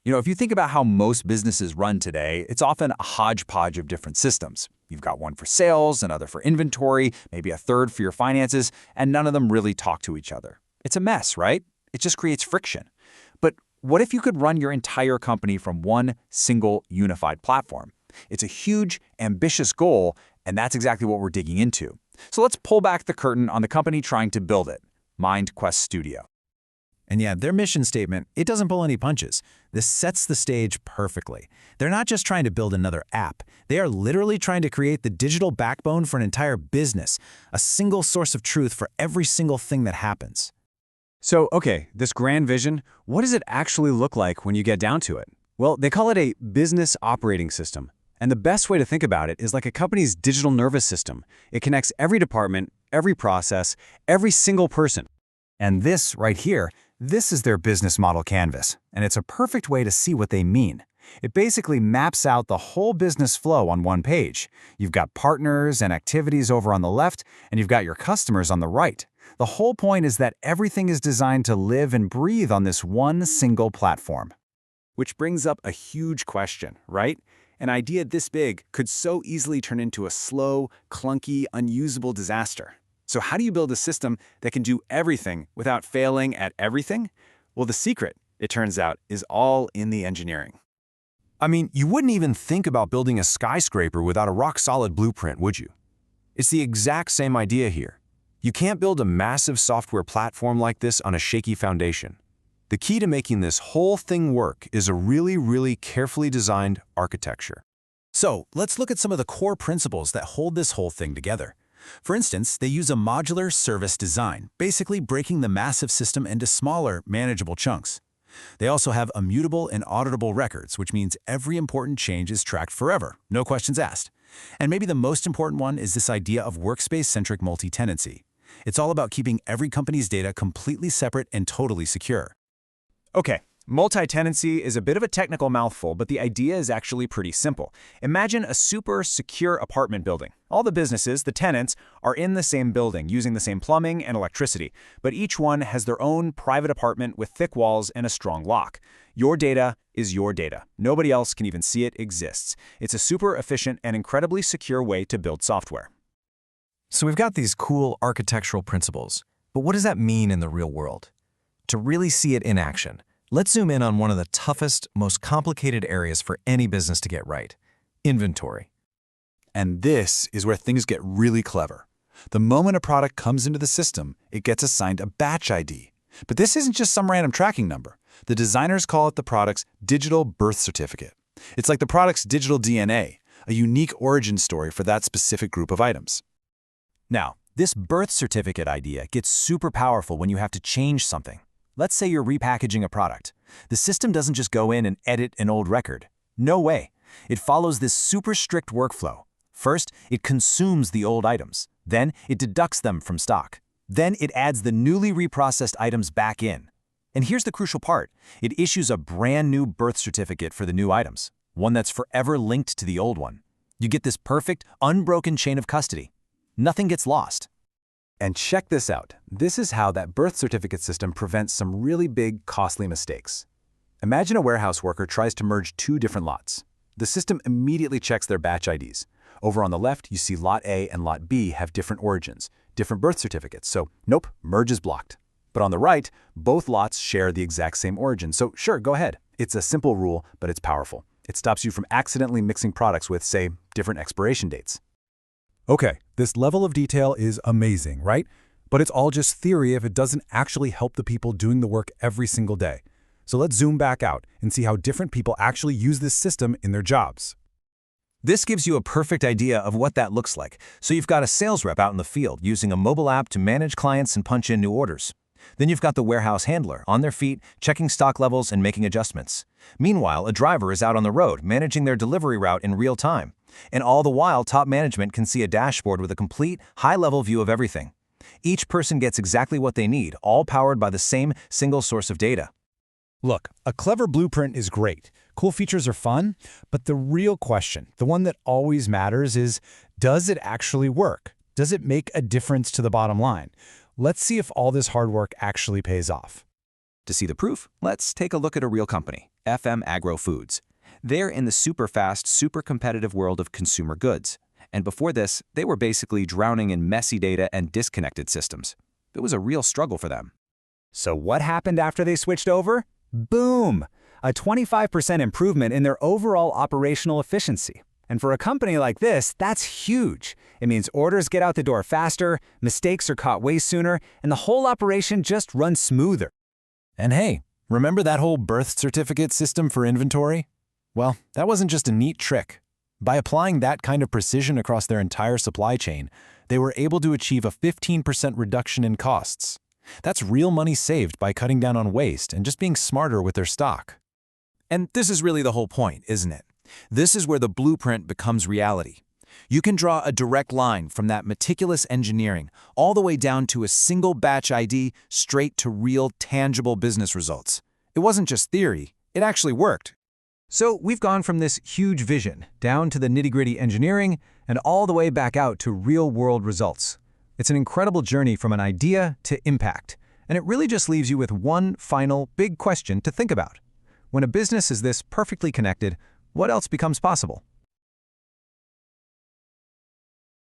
If you think about how most businesses run today, it's often a hodgepodge of different systems. You've got one for sales, another for inventory, maybe a third for your finances, and none of them really talk to each other. It's a mess, right? It just creates friction. But what if you could run your entire company from one single unified platform? It's a huge, ambitious goal, and that's exactly what we're digging into. So let's pull back the curtain on the company trying to build it, Mindquest Studio. And yeah, their mission statement, it doesn't pull any punches. This sets the stage perfectly. They're not just trying to build another app. They are literally trying to create the digital backbone for an entire business, a single source of truth for every single thing that happens. So, okay, this grand vision, what does it actually look like when you get down to it? Well, they call it a business operating system. And the best way to think about it is like a company's digital nervous system. It connects every department, every process, every single person. And this right here, this is their business model canvas, and it's a perfect way to see what they mean. It basically maps out the whole business flow on one page. You've got partners and activities over on the left, and you've got your customers on the right. The whole point is that everything is designed to live and breathe on this one single platform. Which brings up a huge question, right? An idea this big could so easily turn into a slow, clunky, unusable disaster. So how do you build a system that can do everything without failing at everything? Well, the secret, it turns out, is all in the engineering. I mean, you wouldn't even think about building a skyscraper without a rock-solid blueprint, would you? It's the exact same idea here. You can't build a massive software platform like this on a shaky foundation. The key to making this whole thing work is a really carefully designed architecture. So let's look at some of the core principles that hold this whole thing together. For instance, they use a modular service design, basically breaking the massive system into smaller, manageable chunks. They also have immutable and auditable records, which means every important change is tracked forever, no questions asked. And maybe the most important one is this idea of workspace-centric multi-tenancy. It's all about keeping every company's data completely separate and totally secure. Okay, multi-tenancy is a bit of a technical mouthful, but the idea is actually pretty simple. Imagine a super secure apartment building. All the businesses, the tenants, are in the same building, using the same plumbing and electricity, but each one has their own private apartment with thick walls and a strong lock. Your data is your data. Nobody else can even see it exists. It's a super efficient and incredibly secure way to build software. So we've got these cool architectural principles, but what does that mean in the real world? To really see it in action, let's zoom in on one of the toughest, most complicated areas for any business to get right: inventory. And this is where things get really clever. The moment a product comes into the system, it gets assigned a batch ID. But this isn't just some random tracking number. The designers call it the product's digital birth certificate. It's like the product's digital DNA, a unique origin story for that specific group of items. Now, this birth certificate idea gets super powerful when you have to change something. Let's say you're repackaging a product. The system doesn't just go in and edit an old record. No way. It follows this super strict workflow. First, it consumes the old items. Then, it deducts them from stock. Then, it adds the newly reprocessed items back in. And here's the crucial part. It issues a brand new birth certificate for the new items, one that's forever linked to the old one. You get this perfect, unbroken chain of custody. Nothing gets lost. And check this out. This is how that birth certificate system prevents some really big, costly mistakes. Imagine a warehouse worker tries to merge two different lots. The system immediately checks their batch IDs. Over on the left, you see Lot A and Lot B have different origins, different birth certificates, so nope, merge is blocked. But on the right, both lots share the exact same origin, so sure, go ahead. It's a simple rule, but it's powerful. It stops you from accidentally mixing products with, say, different expiration dates. Okay, this level of detail is amazing, right? But it's all just theory if it doesn't actually help the people doing the work every single day. So let's zoom back out and see how different people actually use this system in their jobs. This gives you a perfect idea of what that looks like. So you've got a sales rep out in the field using a mobile app to manage clients and punch in new orders. Then you've got the warehouse handler on their feet, checking stock levels and making adjustments. Meanwhile, a driver is out on the road, managing their delivery route in real time. And all the while, top management can see a dashboard with a complete, high-level view of everything. Each person gets exactly what they need, all powered by the same single source of data. Look, a clever blueprint is great. Cool features are fun, but the real question, the one that always matters, is does it actually work? Does it make a difference to the bottom line? Let's see if all this hard work actually pays off. To see the proof, let's take a look at a real company, FM Agro Foods. They're in the super fast, super competitive world of consumer goods. And before this, they were basically drowning in messy data and disconnected systems. It was a real struggle for them. So what happened after they switched over? Boom! A 25% improvement in their overall operational efficiency. And for a company like this, that's huge. It means orders get out the door faster, mistakes are caught way sooner, and the whole operation just runs smoother. And hey, remember that whole birth certificate system for inventory? Well, that wasn't just a neat trick. By applying that kind of precision across their entire supply chain, they were able to achieve a 15% reduction in costs. That's real money saved by cutting down on waste and just being smarter with their stock. And this is really the whole point, isn't it? This is where the blueprint becomes reality. You can draw a direct line from that meticulous engineering all the way down to a single batch ID straight to real, tangible business results. It wasn't just theory, it actually worked. So we've gone from this huge vision down to the nitty-gritty engineering and all the way back out to real-world results. It's an incredible journey from an idea to impact, and it really just leaves you with one final big question to think about. When a business is this perfectly connected, what else becomes possible?